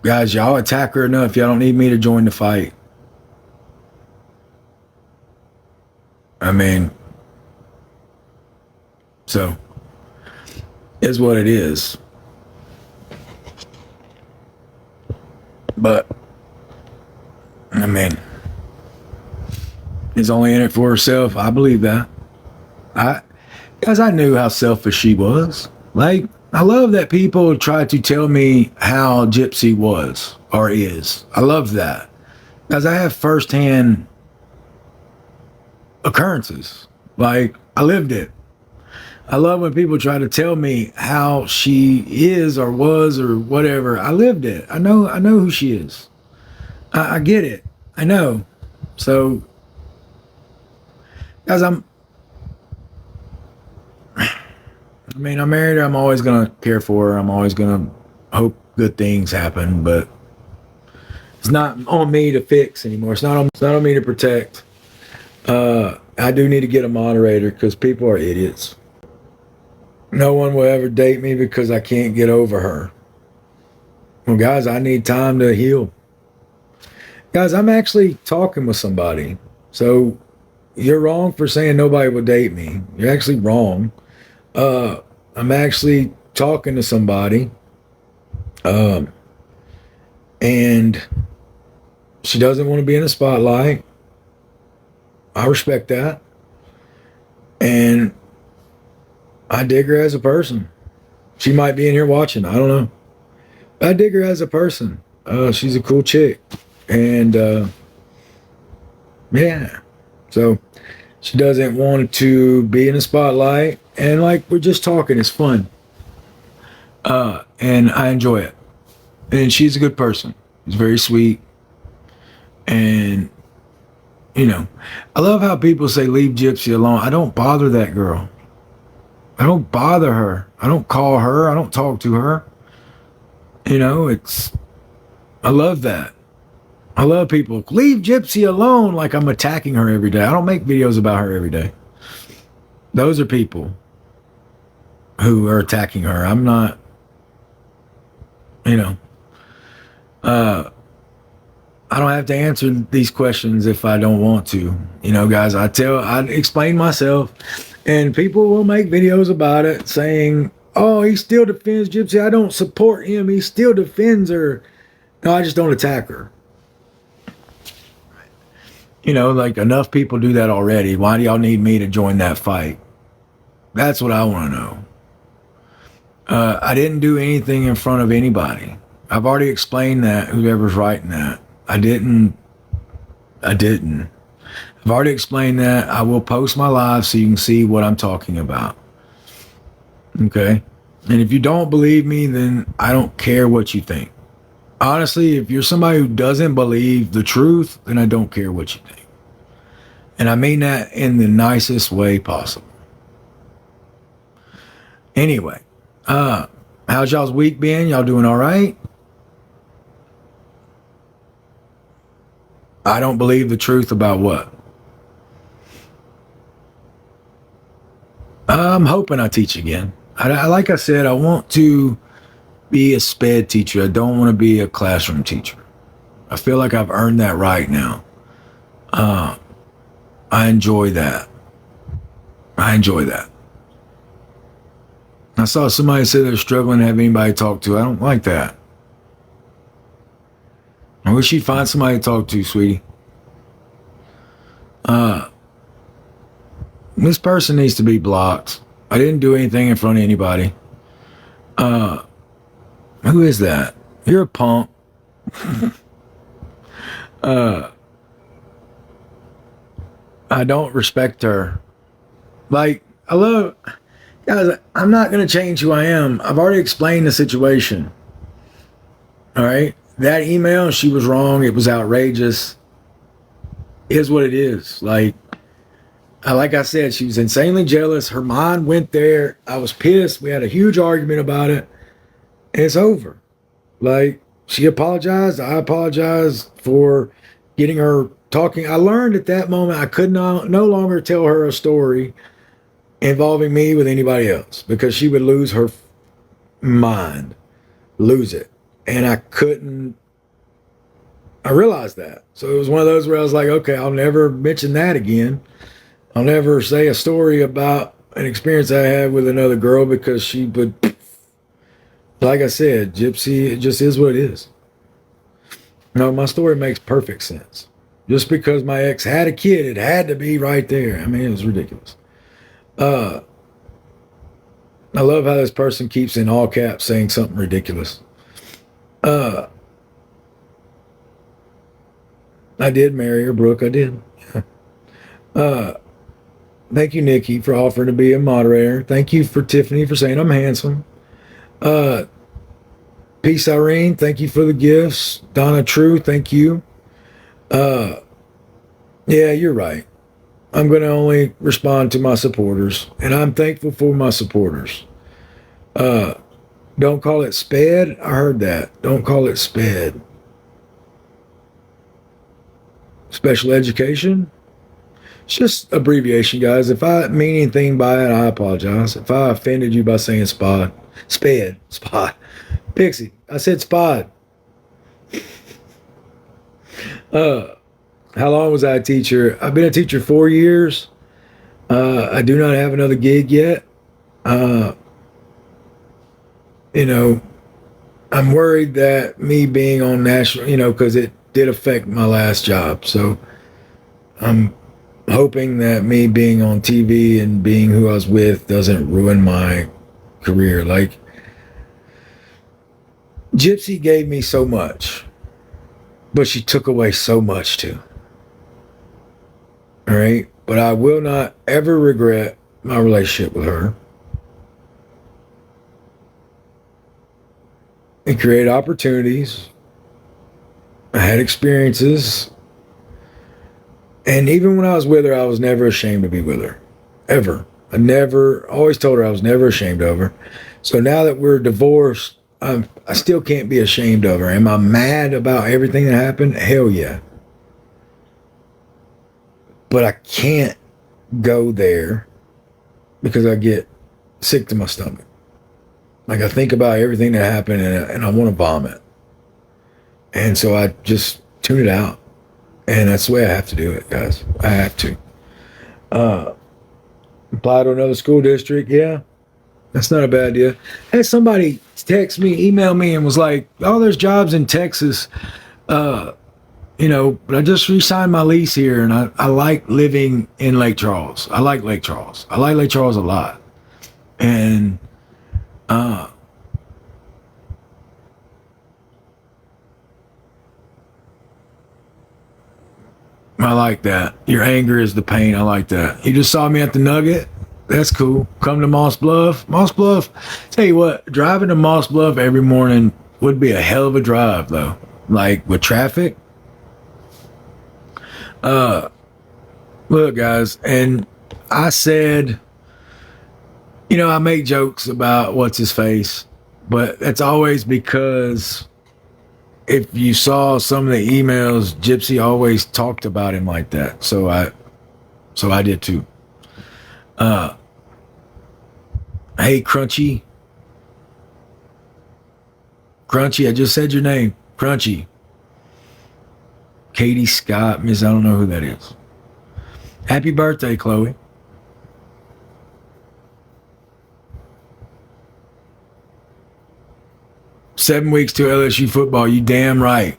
Guys, y'all attack her enough. Y'all don't need me to join the fight. I mean, so, is what it is. But, I mean, is only in it for herself. I believe that. Guys, I knew how selfish she was. Like, I love that people try to tell me how Gypsy was or is. I love that. Because I have firsthand occurrences. Like, I lived it. I love when people try to tell me how she is or was or whatever. I lived it. I know who she is. I get it. I know. So, guys, I'm married her. I'm always going to care for her. I'm always going to hope good things happen, but it's not on me to fix anymore. It's not on me to protect. I do need to get a moderator because people are idiots. No one will ever date me because I can't get over her. Well, guys, I need time to heal. Guys, I'm actually talking with somebody. So you're wrong for saying nobody will date me. You're actually wrong. I'm actually talking to somebody. And she doesn't want to be in the spotlight. I respect that. And I dig her as a person. She might be in here watching. I don't know. I dig her as a person. She's a cool chick. And yeah. So she doesn't want to be in the spotlight. And like, we're just talking. It's fun. And I enjoy it. And she's a good person. She's very sweet. And, you know, I love how people say, leave Gypsy alone. I don't bother that girl. I don't bother her. I don't call her. I don't talk to her. You know, I love that. I love people. Leave Gypsy alone, like I'm attacking her every day. I don't make videos about her every day. Those are people who are attacking her. I'm not, you know. I don't have to answer these questions if I don't want to. You know, guys, I explain myself, and people will make videos about it saying, oh, he still defends Gypsy. I don't support him. He still defends her. No, I just don't attack her. You know, like enough people do that already. Why do y'all need me to join that fight? That's what I want to know. I didn't do anything in front of anybody. I've already explained that, whoever's writing that. I didn't. I've already explained that. I will post my live so you can see what I'm talking about. Okay? And if you don't believe me, then I don't care what you think. Honestly, if you're somebody who doesn't believe the truth, then I don't care what you think. And I mean that in the nicest way possible. Anyway, how's y'all's week been? Y'all doing all right? I don't believe the truth about what? I'm hoping I teach again. Like I said, I want to be a sped teacher. I don't want to be a classroom teacher. I feel like I've earned that right now. I enjoy that. I saw somebody say they're struggling to have anybody to talk to. I don't like that. I wish you'd find somebody to talk to, sweetie. This person needs to be blocked. I didn't do anything in front of anybody. Who is that? You're a punk. I don't respect her. Like, guys, I'm not going to change who I am. I've already explained the situation. All right? That email, she was wrong. It was outrageous. It is what it is. Like I said, she was insanely jealous. Her mind went there. I was pissed. We had a huge argument about it. And it's over. Like, she apologized. I apologized for getting her talking. I learned at that moment I could no longer tell her a story involving me with anybody else because she would lose her mind. Lose it. And I realized that. So it was one of those where I was like, okay, I'll never mention that again. I'll never say a story about an experience I had with another girl because she would, like I said, Gypsy, it just is what it is. No, my story makes perfect sense. Just because my ex had a kid, it had to be right there. I mean, it was ridiculous. I love how this person keeps in all caps saying something ridiculous. I did marry her, Brooke. I did. Thank you, Nikki, for offering to be a moderator. Thank you for Tiffany for saying I'm handsome. Peace, Irene. Thank you for the gifts. Donna True, thank you. Yeah, you're right. I'm going to only respond to my supporters, and I'm thankful for my supporters. Don't call it SPED. I heard that. Don't call it SPED. Special education. It's just abbreviation, guys. If I mean anything by it, I apologize. If I offended you by saying SPOD, Pixie, I said SPOD. How long was I a teacher? I've been a teacher 4 years. I do not have another gig yet. I'm worried that me being on national, because it did affect my last job. So I'm hoping that me being on TV and being who I was with doesn't ruin my career. Like, Gypsy gave me so much, but she took away so much too. All right. But I will not ever regret my relationship with her. It created opportunities. I had experiences. And even when I was with her, I was never ashamed to be with her. Ever. Always told her I was never ashamed of her. So now that we're divorced, I still can't be ashamed of her. Am I mad about everything that happened? Hell yeah. But I can't go there because I get sick to my stomach. Like, I think about everything that happened and I want to vomit. And so I just tune it out. And that's the way I have to do it, guys. I have to. Apply to another school district. Yeah, that's not a bad idea. Had somebody text me, email me, and was like, oh, there's jobs in Texas. But I just re-signed my lease here, and I like living in Lake Charles. I like Lake Charles. I like Lake Charles a lot. And I like that. Your anger is the pain. I like that. You just saw me at the Nugget. That's cool. Come to Moss Bluff. Moss Bluff. Tell you what, driving to Moss Bluff every morning would be a hell of a drive, though. Like, with traffic. Look, guys, and I said, I make jokes about what's his face, but that's always because if you saw some of the emails, Gypsy always talked about him like that. So I did too. Hey, Crunchy, I just said your name, Crunchy. Katie Scott, I don't know who that is. Happy birthday, Chloe. "7 weeks to LSU football. You damn right.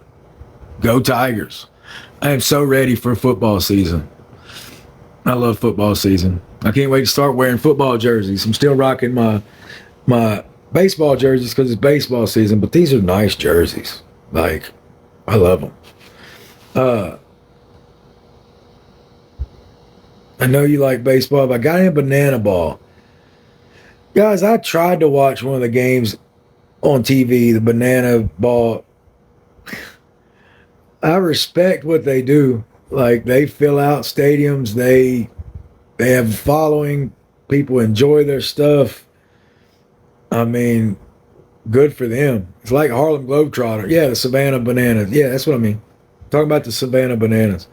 Go Tigers." I am so ready for football season. I love football season. I can't wait to start wearing football jerseys. I'm still rocking my baseball jerseys because it's baseball season, but these are nice jerseys. Like, I love them. I know you like baseball, but I got in a banana ball. Guys, I tried to watch one of the games on TV, the banana ball. I respect what they do. Like, they fill out stadiums. They have a following. People enjoy their stuff. I mean, good for them. It's like Harlem Globetrotter. Yeah, the Savannah Bananas. Yeah, that's what I mean. Talking about the Savannah Bananas.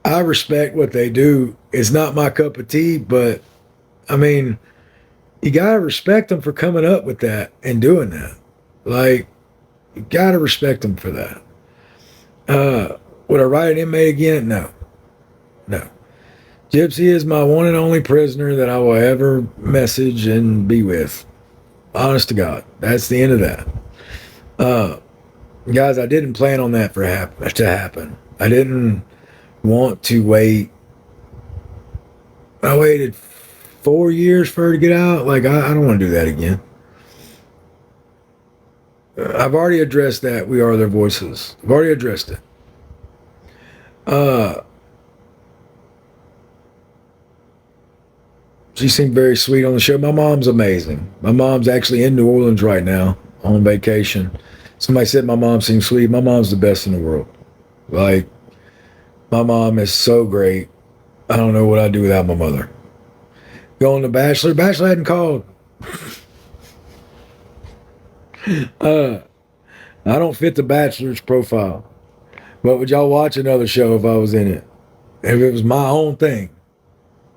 I respect what they do. It's not my cup of tea, but I mean, you gotta respect them for coming up with that and doing that. Like, You gotta respect them for that. Would I write an inmate again? No. No. Gypsy is my one and only prisoner that I will ever message and be with. Honest to God. That's the end of that. Guys, I didn't plan on that to happen. I didn't want to wait. I waited 4 years for her to get out. Like, I don't want to do that again. I've already addressed that. We are their voices. I've already addressed it. She seemed very sweet on the show. My mom's amazing. My mom's actually in New Orleans right now on vacation. Somebody said my mom seems sweet. My mom's the best in the world. Like, my mom is so great. I don't know what I'd do without my mother. Going to Bachelor. Bachelor hadn't called. I don't fit the Bachelor's profile. But would y'all watch another show if I was in it? If it was my own thing.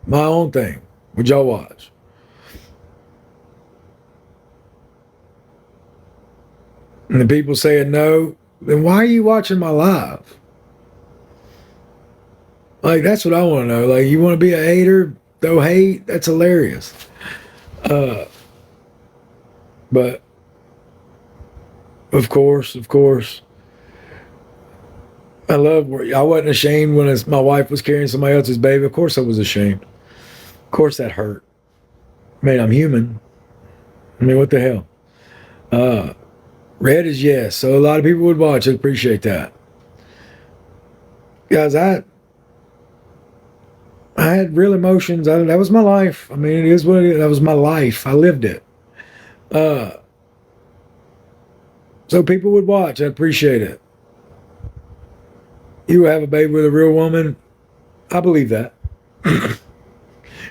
My own thing. Would y'all watch? And the people saying no, then why are you watching my live? Like, that's what I want to know. Like, you want to be a hater, throw hate? That's hilarious. But, of course, I wasn't ashamed when my wife was carrying somebody else's baby. Of course I was ashamed. Of course that hurt. I mean, I'm human. I mean, what the hell? Red is yes. So a lot of people would watch. I appreciate that. Guys, I had real emotions. That was my life. I mean, it is what it is. That was my life. I lived it. So people would watch. I appreciate it. You have a baby with a real woman? I believe that.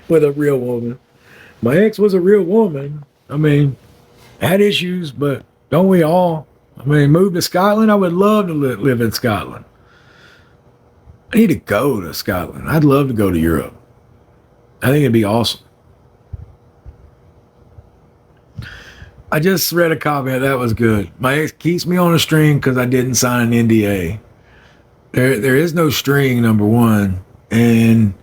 With a real woman. My ex was a real woman. I mean, had issues, but don't we all? I mean, move to Scotland? I would love to live in Scotland. I need to go to Scotland. I'd love to go to Europe. I think it'd be awesome. I just read a comment. That was good. My ex keeps me on a string because I didn't sign an NDA. There is no string, number one. And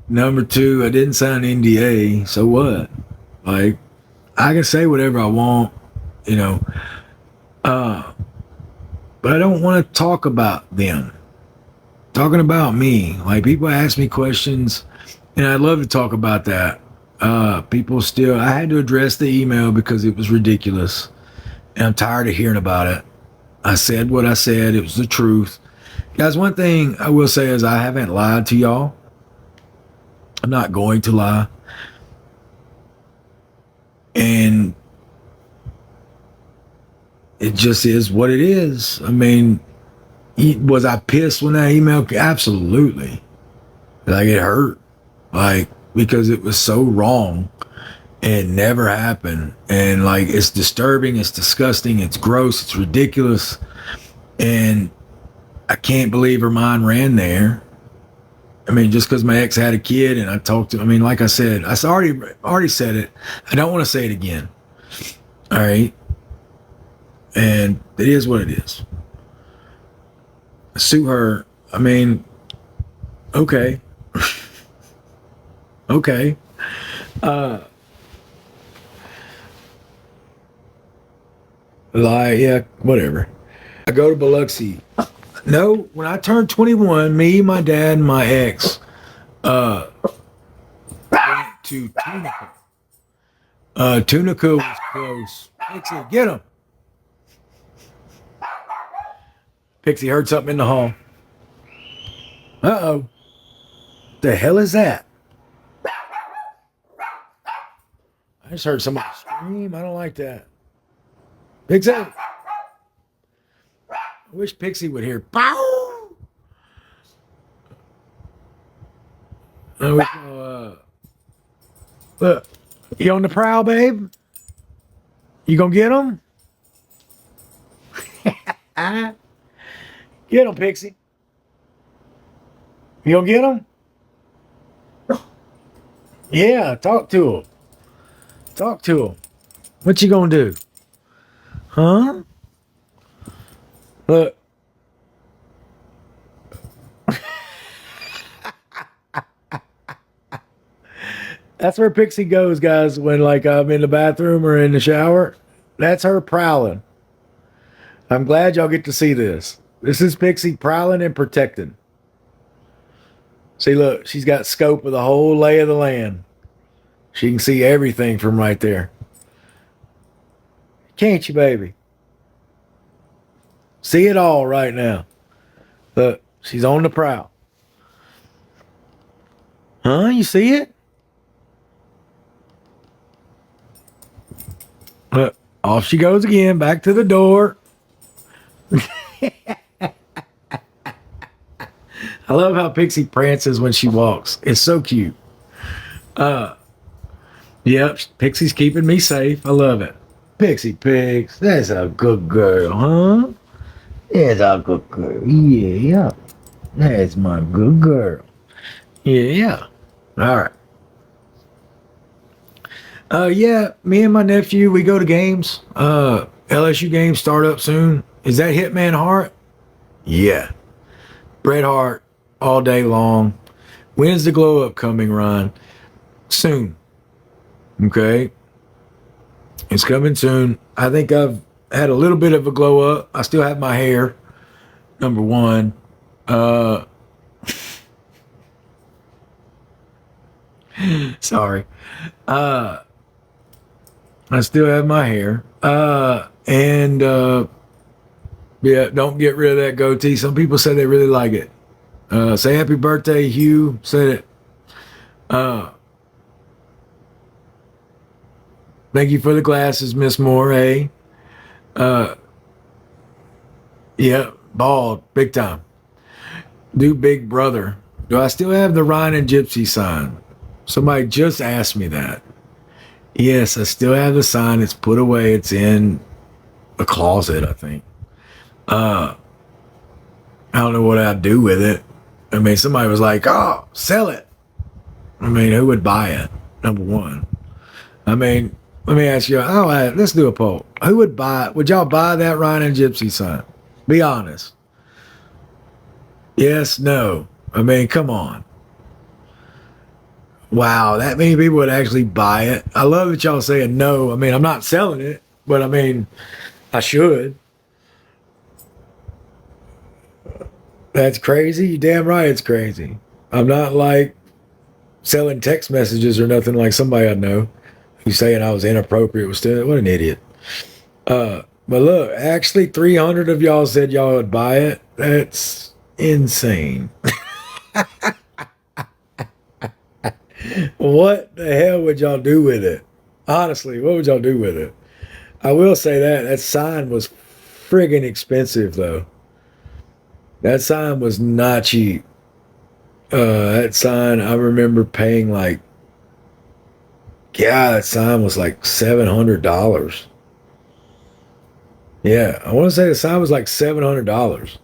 number two, I didn't sign an NDA. So what? Like, I can say whatever I want, you know. But I don't want to talk about them. Talking about me. Like, people ask me questions, and I'd love to talk about that. People still, I had to address the email because it was ridiculous. And I'm tired of hearing about it. I said what I said. It was the truth. Guys, one thing I will say is I haven't lied to y'all. I'm not going to lie. And it just is what it is. I mean, was I pissed when that email? Absolutely. Like, it hurt. Like, because it was so wrong. It never happened. And, like, it's disturbing. It's disgusting. It's gross. It's ridiculous. And I can't believe her mind ran there. I mean, just because my ex had a kid and I talked to, I mean, like I said, I already said it. I don't want to say it again. All right. And it is what it is. Sue her. I mean, okay. Okay. Like, yeah, whatever. I go to Biloxi. No, when I turned 21, me, my dad, and my ex went to Tunica. Tunica was close. Pixie, get him. Pixie heard something in the hall. Uh-oh. The hell is that? I just heard somebody scream. I don't like that. Pixie. I wish Pixie would hear. Pow! Look, you on the prowl, babe? You gonna get him? Get him, Pixie. You gonna get him? Yeah, talk to him. Talk to him. What you gonna do? Huh? Look. That's where Pixie goes, guys, when like I'm in the bathroom or in the shower. That's her prowling. I'm glad y'all get to see this. This is Pixie prowling and protecting. See, look, she's got scope of the whole lay of the land. She can see everything from right there. Can't you, baby? See it all right now. Look, she's on the prowl. Huh? You see it? Look, off she goes again, back to the door. I love how Pixie prances when she walks. It's so cute. Yep, Pixie's keeping me safe. I love it. Pixie Pigs, that's a good girl, huh? That's a good girl. Yeah, that's my good girl. Yeah. All right. Yeah, me and my nephew, we go to games. LSU games start up soon. Is that Hitman Hart? Yeah. Bret Hart all day long. When's the glow up coming, Ron? Soon. Okay. It's coming soon. I think I've had a little bit of a glow up. I still have my hair. Number one. Sorry. I still have my hair. Yeah, don't get rid of that goatee. Some people say they really like it. Say happy birthday, Hugh. Said it. Thank you for the glasses, Miss Moore. Hey. Yeah, bald, big time. Do Big Brother. Do I still have the Ryan and Gypsy sign? Somebody just asked me that. Yes, I still have the sign. It's put away. It's in a closet, I think. I don't know what I'd do with it. I mean, somebody was like, oh, sell it. I mean, who would buy it? Number one. I mean, let me ask you, let's do a poll. Who would buy it? Would y'all buy that Ryan and Gypsy sign? Be honest. Yes, no. I mean, come on. Wow, that many people would actually buy it. I love that y'all saying no. I mean, I'm not selling it, but I mean, I should. That's crazy. You damn right it's crazy. I'm not like selling text messages or nothing like somebody I know who's saying I was inappropriate with still. What an idiot. But look, actually 300 of y'all said y'all would buy it. That's insane. What the hell would y'all do with it? Honestly, what would y'all do with it? I will say that sign was friggin' expensive, though. That sign was not cheap. That sign, I remember paying like, yeah, that sign was like $700. Yeah, I want to say the sign was like $700.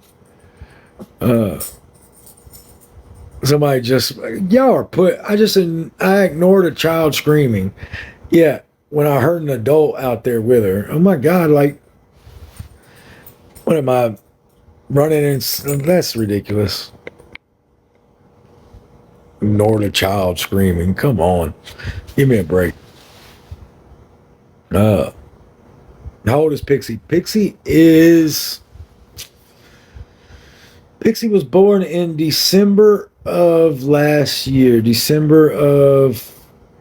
Somebody just, y'all are I ignored a child screaming. Yeah, when I heard an adult out there with her, oh my God, like, what am I running in? That's ridiculous. Ignored a child screaming. Come on. Give me a break. How old is Pixie? Pixie was born in December of last year. December of,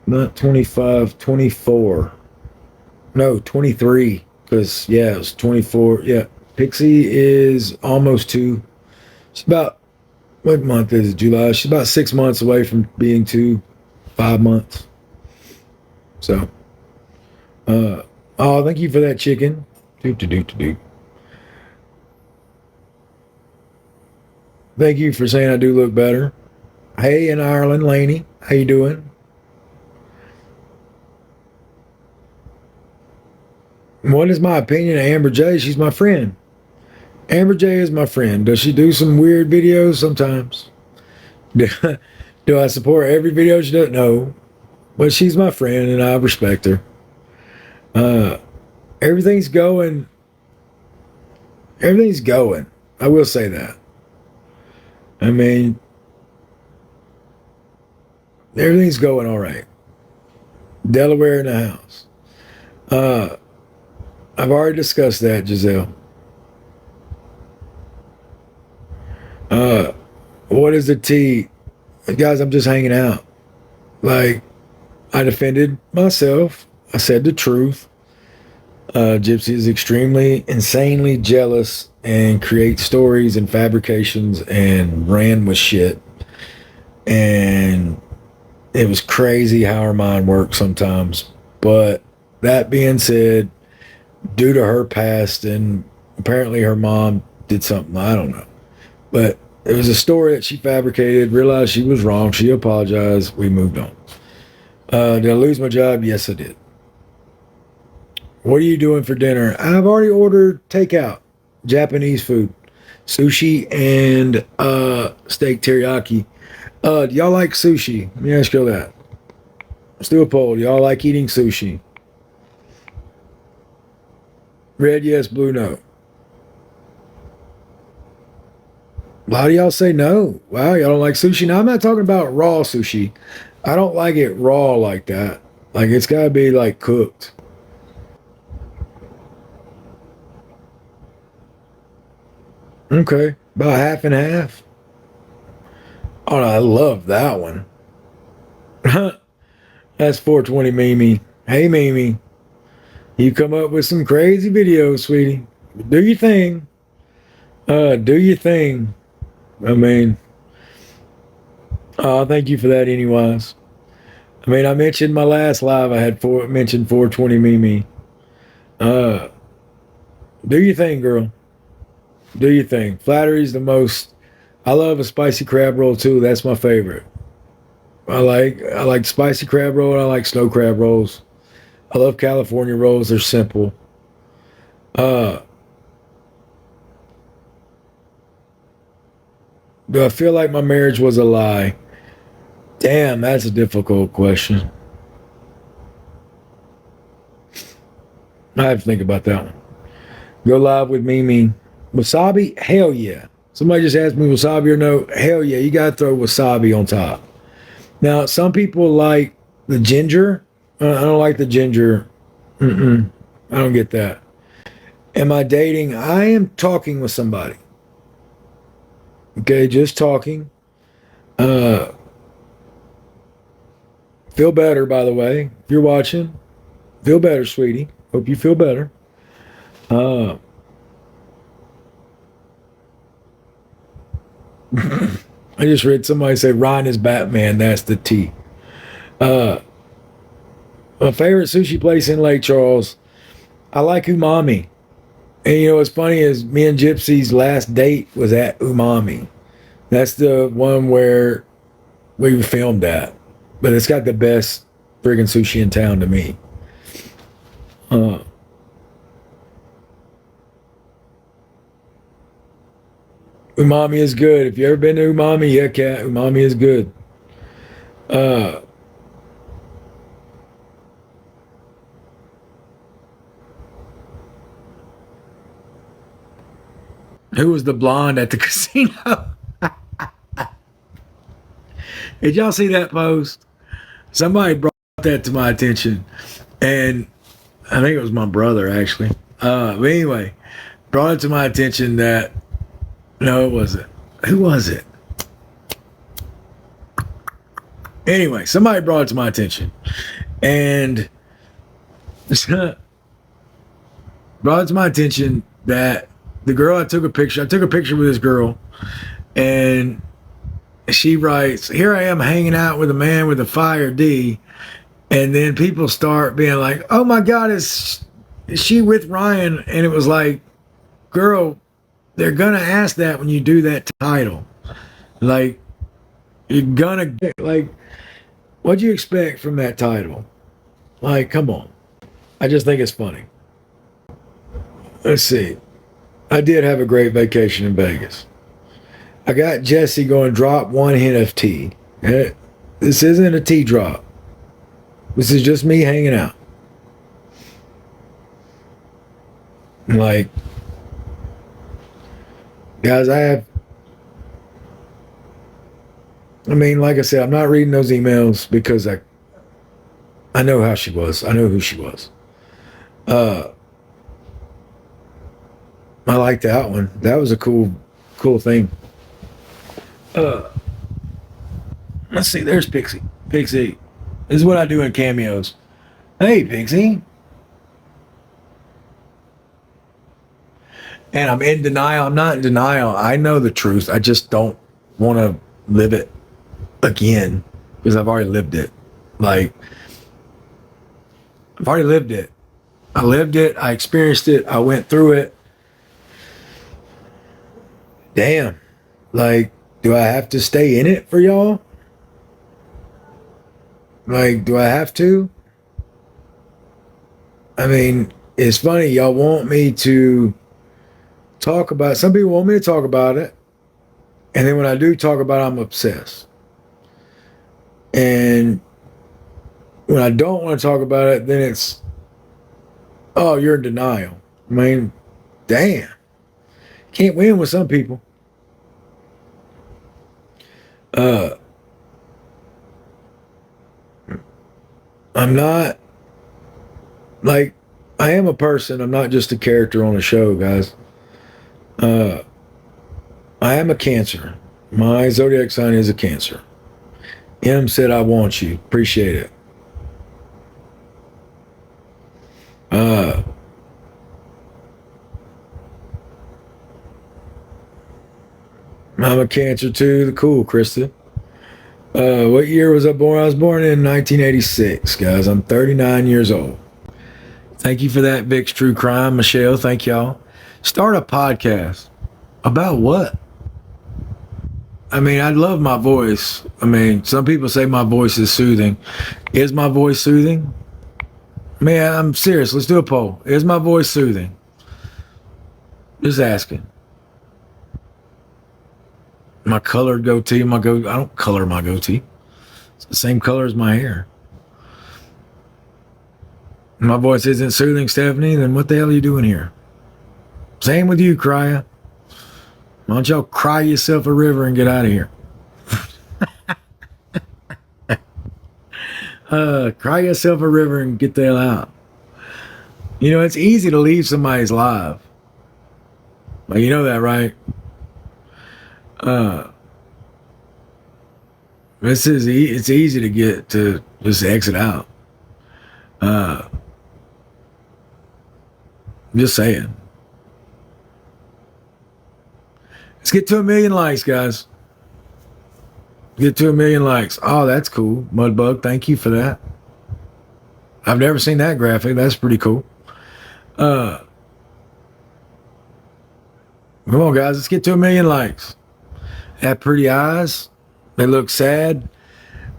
not 25, 24. No, 23. Because, yeah, it was 24. Yeah. Pixie is almost 2. She's about, what month is it? July. She's about 6 months away from being 2. 5 months. So, oh, thank you for that chicken. Do. Thank you for saying I do look better. Hey, in Ireland, Laney, how you doing? What is my opinion of Amber J? She's my friend. Amber J is my friend. Does she do some weird videos? Sometimes. Do I support every video she does? No. But she's my friend and I respect her. Everything's going Everything's going. I will say that. I mean, everything's going all right. Delaware in the house. I've already discussed that, Giselle. What is the tea? Guys, I'm just hanging out. Like, I defended myself. I said the truth. Gypsy is extremely, insanely jealous and creates stories and fabrications and ran with shit. And it was crazy how her mind works sometimes. But that being said, due to her past, and apparently her mom did something, I don't know. But it was a story that she fabricated, realized she was wrong. She apologized. We moved on. Did I lose my job? Yes, I did. What are you doing for dinner? I've already ordered takeout, Japanese food, sushi and steak teriyaki. Do y'all like sushi? Let me ask you that. Let's do a poll. Do y'all like eating sushi? Red, yes. Blue, no. Why do y'all say no? Wow, y'all don't like sushi? Now, I'm not talking about raw sushi. I don't like it raw like that. Like, it's got to be, like, cooked. Okay, about half and half. Oh, no, I love that one. That's 420 Mimi. Hey, Mimi. You come up with some crazy videos, sweetie. Do your thing. Do your thing. I mean, thank you for that anyways. I mean, I mentioned my last live, I had mentioned 420 Mimi. Do your thing, girl. Do your thing. Flattery's the most. I love a spicy crab roll too. That's my favorite. I like spicy crab roll and I like snow crab rolls. I love California rolls. They're simple. Do I feel like my marriage was a lie? Damn, that's a difficult question. I have to think about that one. Go live with Mimi. Wasabi? Hell yeah. Somebody just asked me wasabi or no. Hell yeah, you gotta throw wasabi on top. Now, some people like the ginger. I don't like the ginger. I don't get that. Am I dating? I am talking with somebody. Okay, just talking. Feel better, by the way. If you're watching, feel better, sweetie. Hope you feel better. I just read somebody say Ryan is Batman. That's the T. My favorite sushi place in Lake Charles. I like Umami. And you know what's funny is me and Gypsy's last date was at Umami. That's the one where we filmed at. But it's got the best friggin' sushi in town to me. Umami is good. If you ever been to Umami, yeah, cat, Umami is good. Who was the blonde at the casino? Did y'all see that post? Somebody brought that to my attention. And I think it was my brother, actually. But anyway, brought it to my attention that, no, it wasn't. Who was it? Anyway, somebody brought it to my attention. And brought it to my attention that the girl I took a picture with this girl, and she writes, here I am hanging out with a man with a fire D. And then people start being like, oh my God, is she with Ryan? And it was like, girl, they're going to ask that when you do that title. Like, you're going to, like, what'd you expect from that title? Like, come on. I just think it's funny. Let's see. I did have a great vacation in Vegas. I got Jesse going drop one hint of tea. This isn't a tea drop. This is just me hanging out. Like, Guys, I mean, like I said, I'm not reading those emails because I know how she was. I know who she was. I like that one. That was a cool thing. Let's see. There's Pixie. Pixie. This is what I do in cameos. Hey, Pixie. And I'm in denial. I'm not in denial. I know the truth. I just don't want to live it again because I've already lived it. Like, I've already lived it. I lived it. I experienced it. I went through it. Damn. Like, do I have to stay in it for y'all? Like, do I have to? I mean, it's funny. Y'all want me to talk about, some people want me to talk about it. And then when I do talk about it, I'm obsessed. And when I don't want to talk about it, then it's, oh, you're in denial. I mean, damn. Can't win with some people. I'm not, like, I am a person. I'm not just a character on a show, guys. I am a Cancer. My zodiac sign is a Cancer. M said, I want you. Appreciate it. I'm a Cancer too. Cool, Krista. What year was I born? I was born in 1986, guys. I'm 39 years old. Thank you for that, Vic's True Crime. Michelle, thank y'all. Start a podcast. About what? I mean, I love my voice. I mean, some people say my voice is soothing. Is my voice soothing? Man, I'm serious. Let's do a poll. Is my voice soothing? Just asking. My colored goatee, I don't color my goatee. It's the same color as my hair. My voice isn't soothing, Stephanie, then what the hell are you doing here? Same with you, Crya. Why don't y'all cry yourself a river and get out of here? Cry yourself a river and get the hell out. You know, it's easy to leave somebody's life. Like, you know that, right? It's easy to get to just exit out. Just saying. Let's get to 1 million likes, guys. Get to 1 million likes. Oh, that's cool. Mudbug, thank you for that. I've never seen that graphic. That's pretty cool. Come on, guys. Let's get to 1 million likes. Have pretty eyes. They look sad.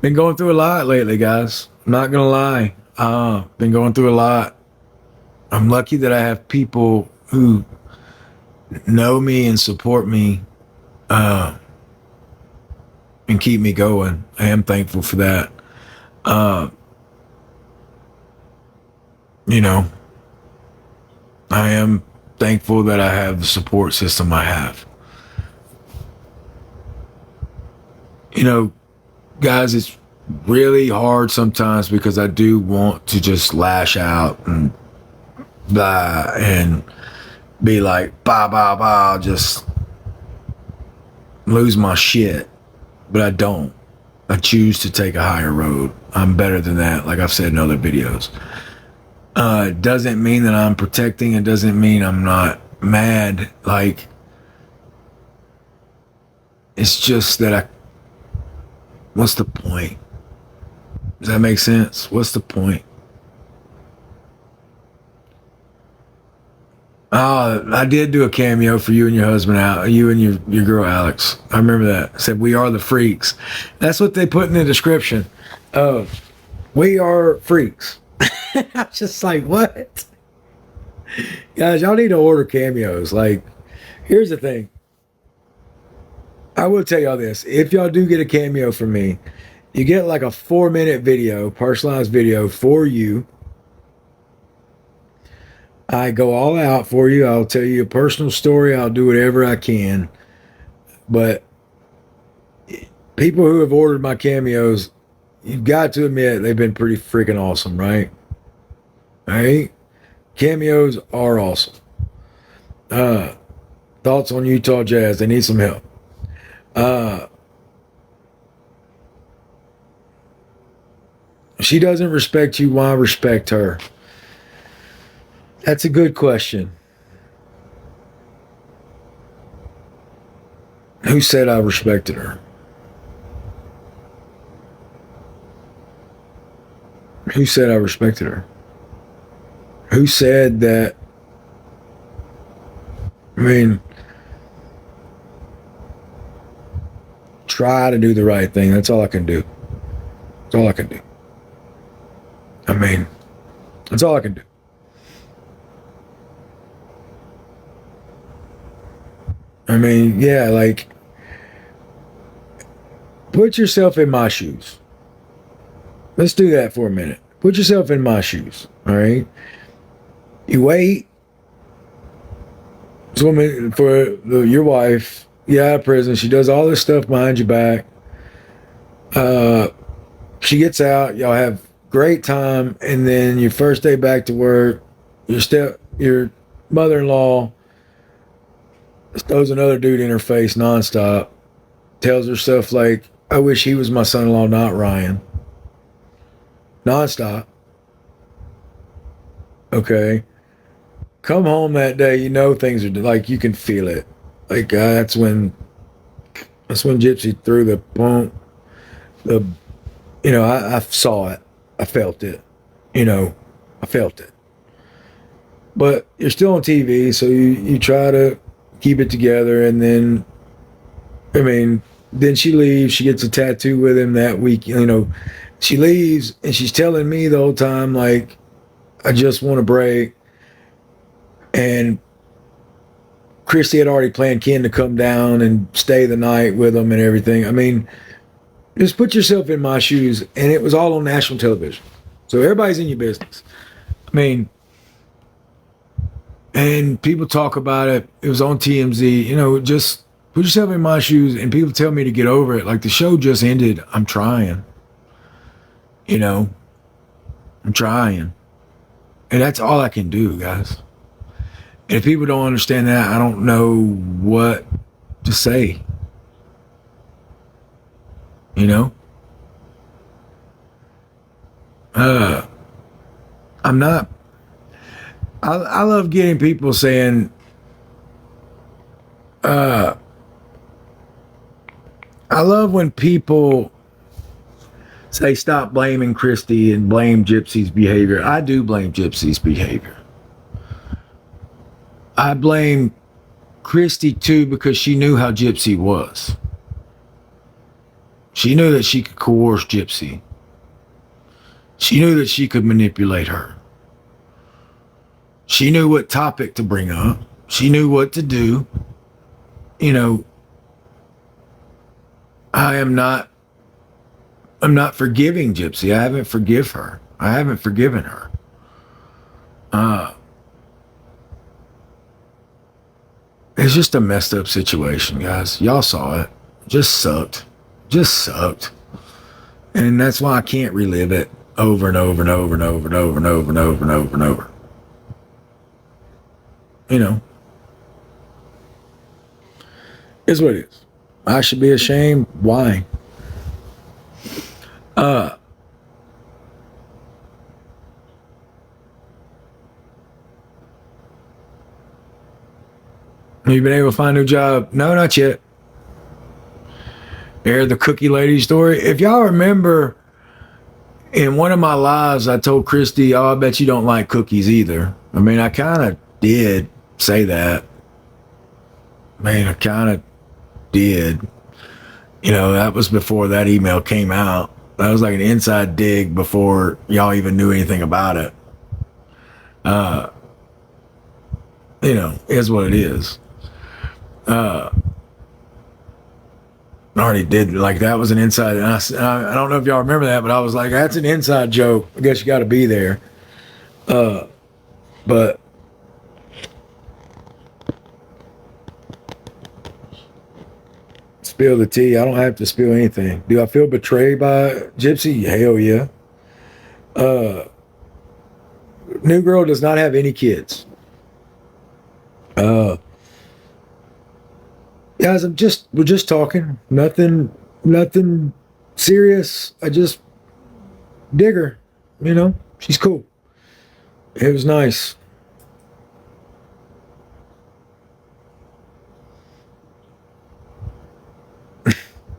Been going through a lot lately, guys. I'm not going to lie. Been going through a lot. I'm lucky that I have people who know me and support me and keep me going. I am thankful for that. You know, I am thankful that I have the support system I have. You know, guys, it's really hard sometimes because I do want to just lash out and blah and be like, bah, just lose my shit. But I don't. I choose to take a higher road. I'm better than that, like I've said in other videos. It doesn't mean that I'm protecting. It doesn't mean I'm not mad. Like, it's just that what's the point? Does that make sense? What's the point? I did do a cameo for you and your husband, you and your girl, Alex. I remember that. I said, we are the freaks. That's what they put in the description. We are freaks. I was just like, what? Guys, y'all need to order cameos. Like, here's the thing. I will tell y'all this. If y'all do get a cameo from me, you get like a 4-minute video, personalized video for you. I go all out for you. I'll tell you a personal story. I'll do whatever I can. But people who have ordered my cameos, you've got to admit they've been pretty freaking awesome, right? All right? Cameos are awesome. Thoughts on Utah Jazz? They need some help. She doesn't respect you. Why respect her? That's a good question. Who said I respected her? Who said I respected her? Who said that? I mean, try to do the right thing. That's all I can do. That's all I can do. I mean, that's all I can do. I mean, yeah, like, put yourself in my shoes. Let's do that for a minute. Put yourself in my shoes, all right? You wait. This woman, your wife, you out of prison. She does all this stuff behind your back. She gets out. Y'all have great time, and then your first day back to work, your mother-in-law throws another dude in her face nonstop. Tells her stuff like, "I wish he was my son-in-law, not Ryan." Nonstop. Okay. Come home that day, you know things are like, you can feel it. Like that's when Gypsy threw the pump. I saw it. I felt it. I felt it. But you're still on TV, so you try to keep it together, and then, then she leaves. She gets a tattoo with him that week. She leaves, and she's telling me the whole time, like, I just want a break. And Christy had already planned Ken to come down and stay the night with them and everything. I mean, just put yourself in my shoes, and it was all on national television. So everybody's in your business. And people talk about it. It was on TMZ. Just put yourself in my shoes, and people tell me to get over it. Like, the show just ended. I'm trying. I'm trying. And that's all I can do, guys. And if people don't understand that, I don't know what to say. I'm not. I love getting people saying, I love when people say stop blaming Christy and blame Gypsy's behavior. I do blame Gypsy's behavior. I blame Christy too, because she knew how Gypsy was. She knew that she could coerce Gypsy. She knew that she could manipulate her. She knew what topic to bring up. She knew what to do. I'm not forgiving Gypsy. I haven't forgiven her. I haven't forgiven her. It's just a messed up situation, guys. Y'all saw it. Just sucked. And that's why I can't relive it over and over and over and over and over and over and over and over and over. It's what it is. I should be ashamed. Why? Have you been able to find a new job? No, not yet. Hear the cookie lady story? If y'all remember, in one of my lives, I told Christy, "Oh, I bet you don't like cookies either." I kind of did say that. I kind of did. That was before that email came out. That was like an inside dig before y'all even knew anything about it. Is what it is. I already did, like, that was an inside, and I don't know if y'all remember that, but I was like, that's an inside joke. I guess you got to be there. But spill the tea. I don't have to spill anything. Do I feel betrayed by Gypsy? Hell yeah. New girl does not have any kids. Guys, we're just talking. Nothing serious. I just dig her. You know, she's cool. It was nice.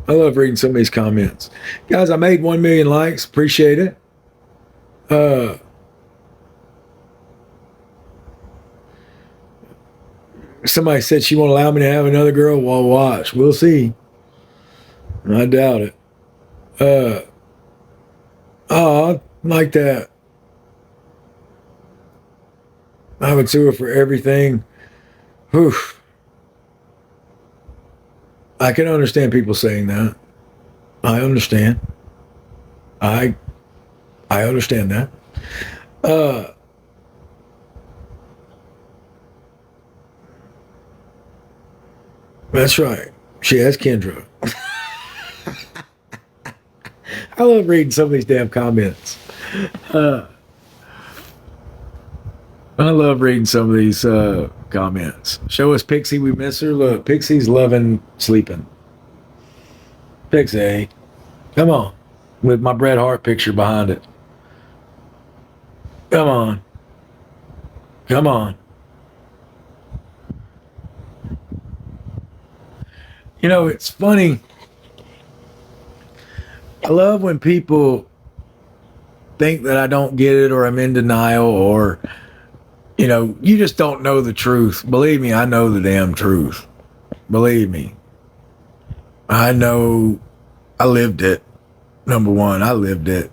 I love reading some of these comments. Guys, I made 1 million likes. Appreciate it. Somebody said she won't allow me to have another girl. Well, watch. We'll see. I doubt it. I like that. I would sue her for everything. Whew. I can understand people saying that. I understand. I understand that. That's right. She has Kendra. I love reading some of these damn comments. I love reading some of these comments. Show us Pixie. We miss her. Look, Pixie's loving sleeping. Pixie, come on. With my Bret Hart picture behind it. Come on. Come on. You know, it's funny. I love when people think that I don't get it or I'm in denial or, you know, you just don't know the truth. Believe me, I know the damn truth. Believe me. I know I lived it. Number one, I lived it.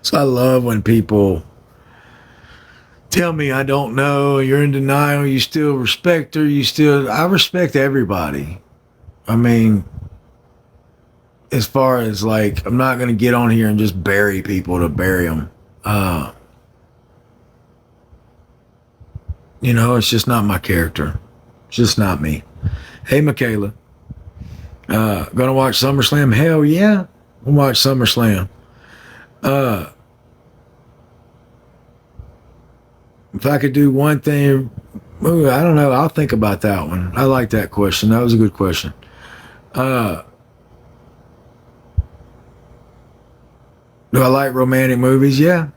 So I love when people tell me I don't know, you're in denial, you still respect her, I respect everybody. I mean, as far as like, I'm not going to get on here and just bury people to bury them. You know, it's just not my character. It's just not me. Hey, Michaela. Gonna watch SummerSlam? Hell yeah. We'll watch SummerSlam. If I could do one thing, ooh, I don't know. I'll think about that one. I like that question. That was a good question. Do I like romantic movies? Yeah.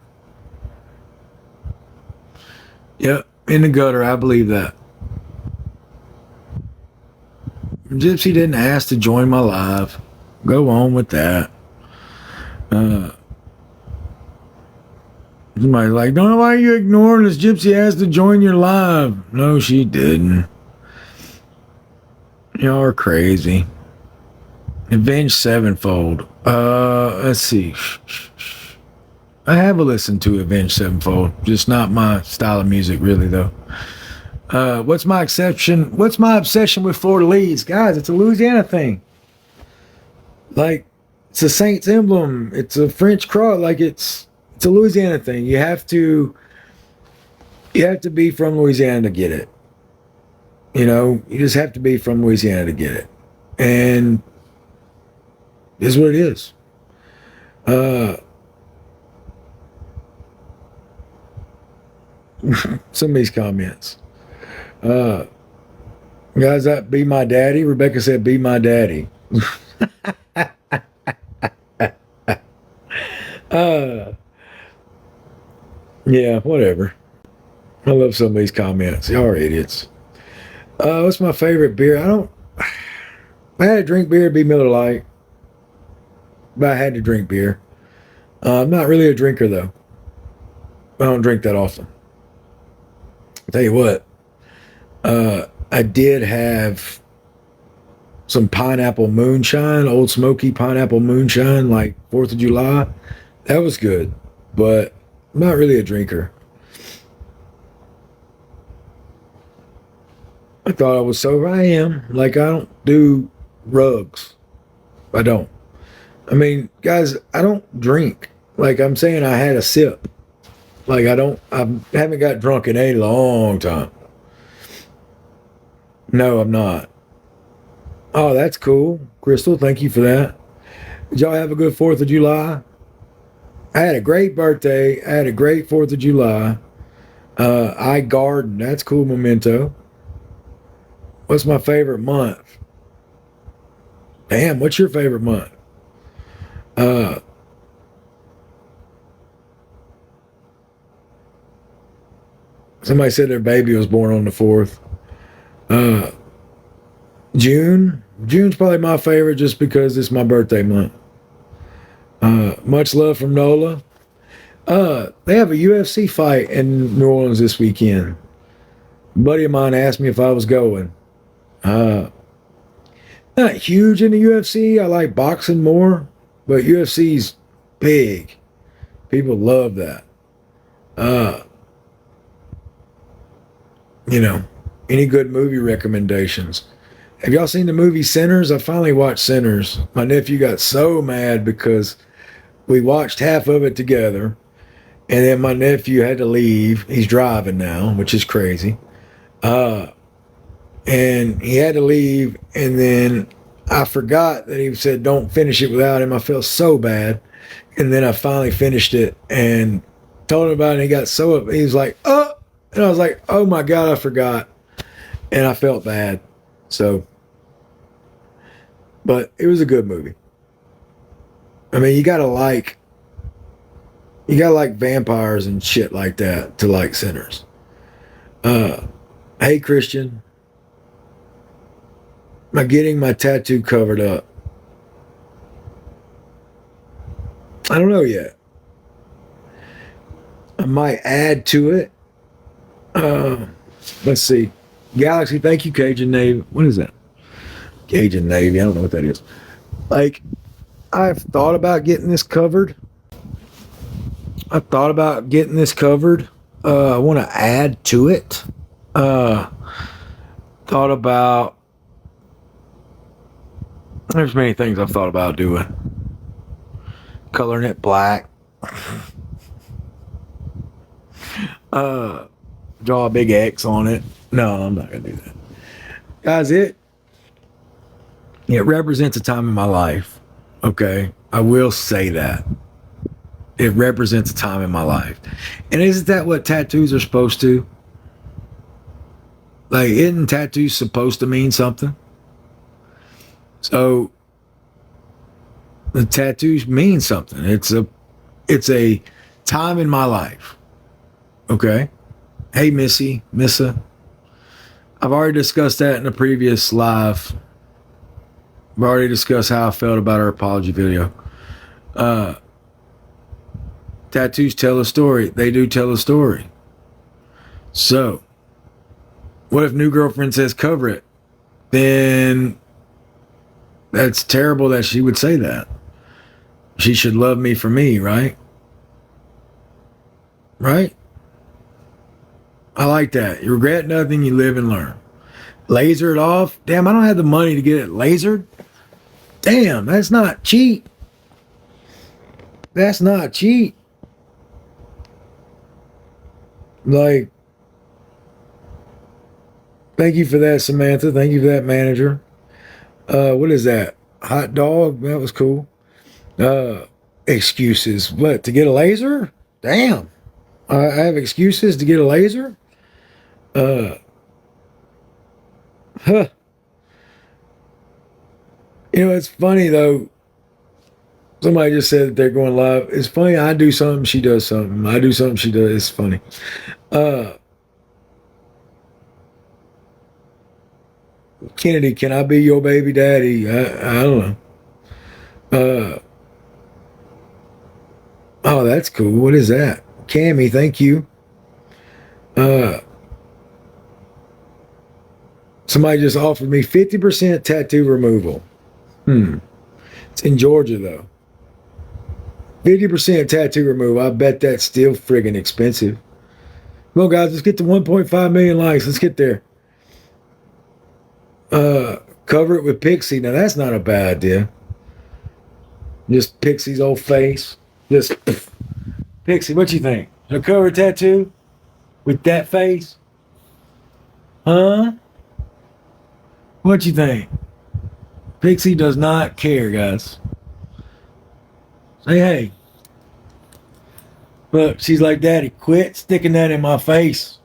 Yep. In the gutter. I believe that. Gypsy didn't ask to join my live. Go on with that. Somebody's like, don't know why you ignoring this. Gypsy asked to join your live. No, she didn't. Y'all are crazy. Avenged Sevenfold. Let's see. I have listened to Avenged Sevenfold. Just not my style of music, really, though. What's my obsession with Florida Leads? Guys, it's a Louisiana thing. Like, it's a Saints emblem. It's a French cross. Like, it's a Louisiana thing. You have to be from Louisiana to get it. You know, you just have to be from Louisiana to get it. And it is what it is. Some of these comments. Guys, that be my daddy. Rebecca said, be my daddy. Yeah, whatever. I love some of these comments. Y'all are idiots. What's my favorite beer? If I had to drink beer, it'd be Miller Lite. But I had to drink beer. I'm not really a drinker, though. I don't drink that often. I'll tell you what. I did have some pineapple moonshine, Old Smoky pineapple moonshine, like 4th of July. That was good, but I'm not really a drinker. I thought I was sober. I am. Like, I don't do rugs. I don't. I mean, guys, I don't drink. Like, I'm saying I had a sip. Like, I haven't got drunk in a long time. No, I'm not. Oh, that's cool. Crystal, thank you for that. Did y'all have a good 4th of July? I had a great birthday. I had a great 4th of July. I garden. That's cool, memento. What's my favorite month? Damn, what's your favorite month? Uh, Somebody said their baby was born on the 4th. Uh, June. June's probably my favorite just because it's my birthday month. Much love from Nola. They have a UFC fight in New Orleans this weekend. A buddy of mine asked me if I was going. Uh, Not huge in the UFC. I like boxing more, but UFC's big. People love that. Uh, any good movie recommendations? Have y'all seen the movie Sinners? I finally watched Sinners. My nephew got so mad because we watched half of it together, and then my nephew had to leave. He's driving now, which is crazy. And he had to leave, and then I forgot that he said don't finish it without him. I felt so bad, and then I finally finished it and told him about it, and he got so up. He was like, oh, and I was like, oh my God, I forgot, and I felt bad. So, but it was a good movie. I mean, you gotta like vampires and shit like that to like Sinners. Hey Christian, am I getting my tattoo covered up? I don't know yet. I might add to it. Let's see. Galaxy, thank you, Cajun Navy. What is that? Cajun Navy. I don't know what that is. Like, I've thought about getting this covered. I want to add to it. Thought about. There's many things I've thought about doing. Coloring it black. Draw a big X on it. No, I'm not gonna do that. Guys, it represents a time in my life. Okay. I will say that. It represents a time in my life. And isn't that what tattoos are supposed to? Like, isn't tattoos supposed to mean something? So the tattoos mean something. It's a time in my life. Okay. Hey Missa. I've already discussed that in a previous live. I've already discussed how I felt about our apology video. Tattoos tell a story. They do tell a story. So, what if new girlfriend says cover it? Then that's terrible that she would say that. She should love me for me, right? Right? I like that. You regret nothing, you live and learn. Laser it off? Damn, I don't have the money to get it lasered. Damn, that's not cheap. That's not cheap. Like, thank you for that, Samantha. Thank you for that, manager. What is that? Hot dog? That was cool. Excuses. What, to get a laser? Damn. I have excuses to get a laser? Huh. It's funny though. Somebody just said that they're going live. It's funny. I do something, she does something. I do something, she does. It's funny. Kennedy, can I be your baby daddy? I don't know. Oh, that's cool. What is that? Cammy, thank you. Somebody just offered me 50% tattoo removal. It's in Georgia though. 50% tattoo removal. I bet that's still friggin' expensive. Come on, guys, let's get to 1.5 million likes. Let's get there. Cover it with Pixie. Now that's not a bad idea. Just Pixie's old face. Just Pixie, what you think? A cover tattoo with that face? Huh? What you think? Pixie does not care, guys. Say hey. Look, she's like, Daddy, quit sticking that in my face.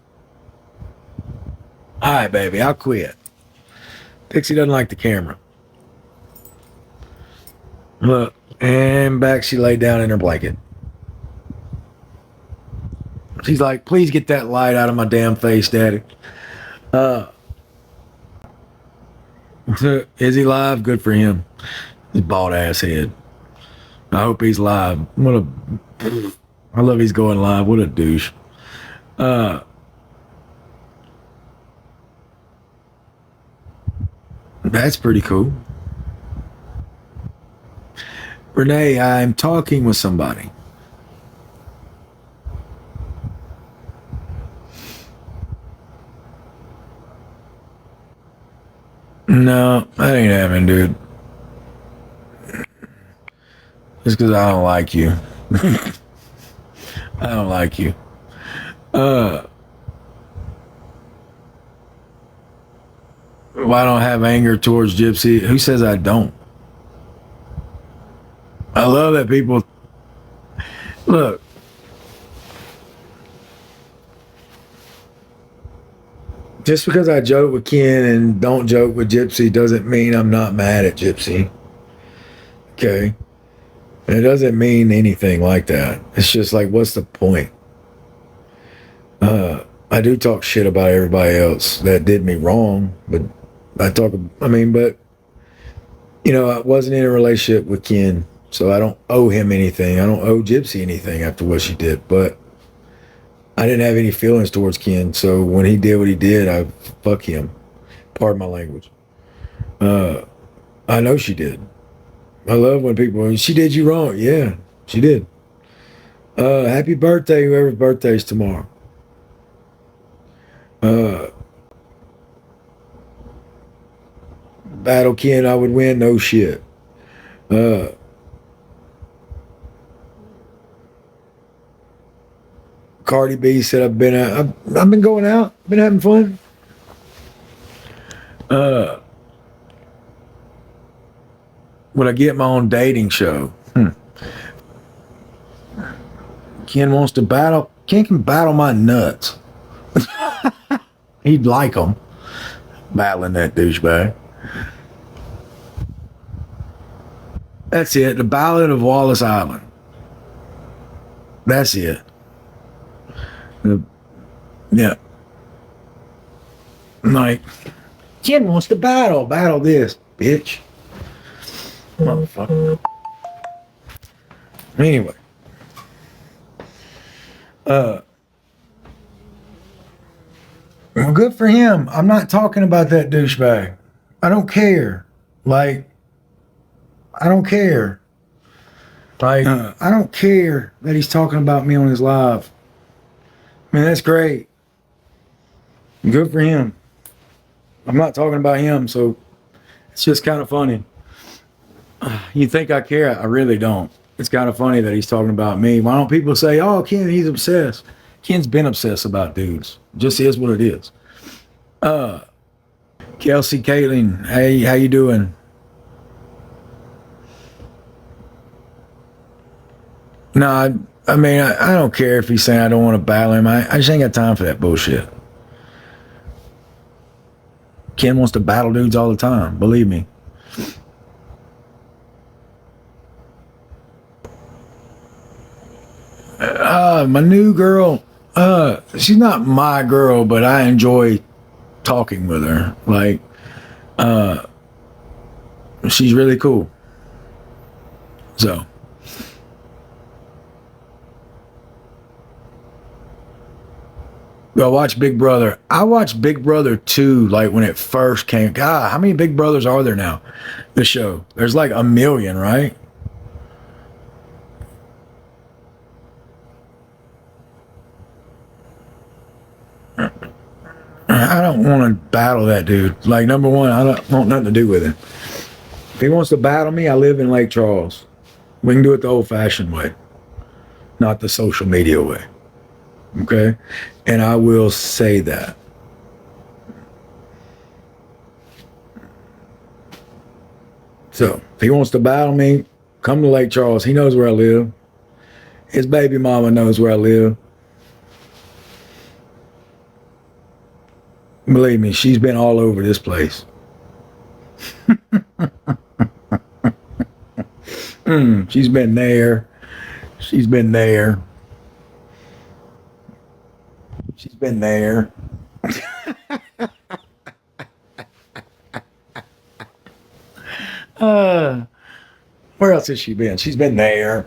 All right, baby, I'll quit. Pixie doesn't like the camera. Look, and back she laid down in her blanket. She's like, please get that light out of my damn face, Daddy. Is he live? Good for him. His bald ass head. I hope he's live. I love he's going live. What a douche. That's pretty cool. Renee, I'm talking with somebody. No, that ain't happening, dude. Just because I don't like you. I don't like you. Well, I don't have anger towards Gypsy. Who says I don't? I love that people... Look. Just because I joke with Ken and don't joke with Gypsy doesn't mean I'm not mad at Gypsy. Okay? And it doesn't mean anything like that. It's just like, what's the point? I do talk shit about everybody else that did me wrong, but but, you know, I wasn't in a relationship with Ken, so I don't owe him anything. I don't owe Gypsy anything after what she did, but I didn't have any feelings towards Ken, so when he did what he did, I fuck him. Pardon my language. I know she did. I love when people, she did you wrong. Yeah, she did. Happy birthday, whoever's birthday's tomorrow. Battle Ken, I would win, no shit. Cardi B said I've been going out, been having fun. When I get my own dating show. Ken wants to battle. Ken can battle my nuts. He'd like them. Battling that douchebag. That's it. The Ballad of Wallace Island. That's it. Yeah. Like, Ken wants to battle. Battle this, bitch. Motherfucker. Anyway. Well, good for him. I'm not talking about that douchebag. I don't care. Like, I don't care. Like, I don't care that he's talking about me on his live. I mean, that's great. Good for him. I'm not talking about him, so it's just kind of funny. You think I care? I really don't. It's kind of funny that he's talking about me. Why don't people say, oh, Ken, he's obsessed? Ken's been obsessed about dudes. Just is what it is. Kelsey, Caitlin, hey, how you doing? No, I mean, I don't care if he's saying I don't want to battle him. I just ain't got time for that bullshit. Ken wants to battle dudes all the time. Believe me. My new girl, she's not my girl, but I enjoy talking with her. Like, she's really cool. So. Go watch Big Brother. I watched Big Brother 2, like when it first came. God, how many Big Brothers are there now? The show. There's like 1 million, right? I don't want to battle that dude. Like, number one, I don't want nothing to do with him. If he wants to battle me, I live in Lake Charles. We can do it the old-fashioned way, not the social media way. Okay? And I will say that. So if he wants to battle me, come to Lake Charles. He knows where I live. His baby mama knows where I live. Believe me, she's been all over this place. She's been there. She's been there. She's been there. Where else has she been? She's been there.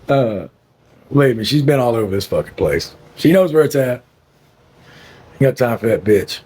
Believe me, she's been all over this fucking place. She knows where it's at. Ain't got time for that bitch.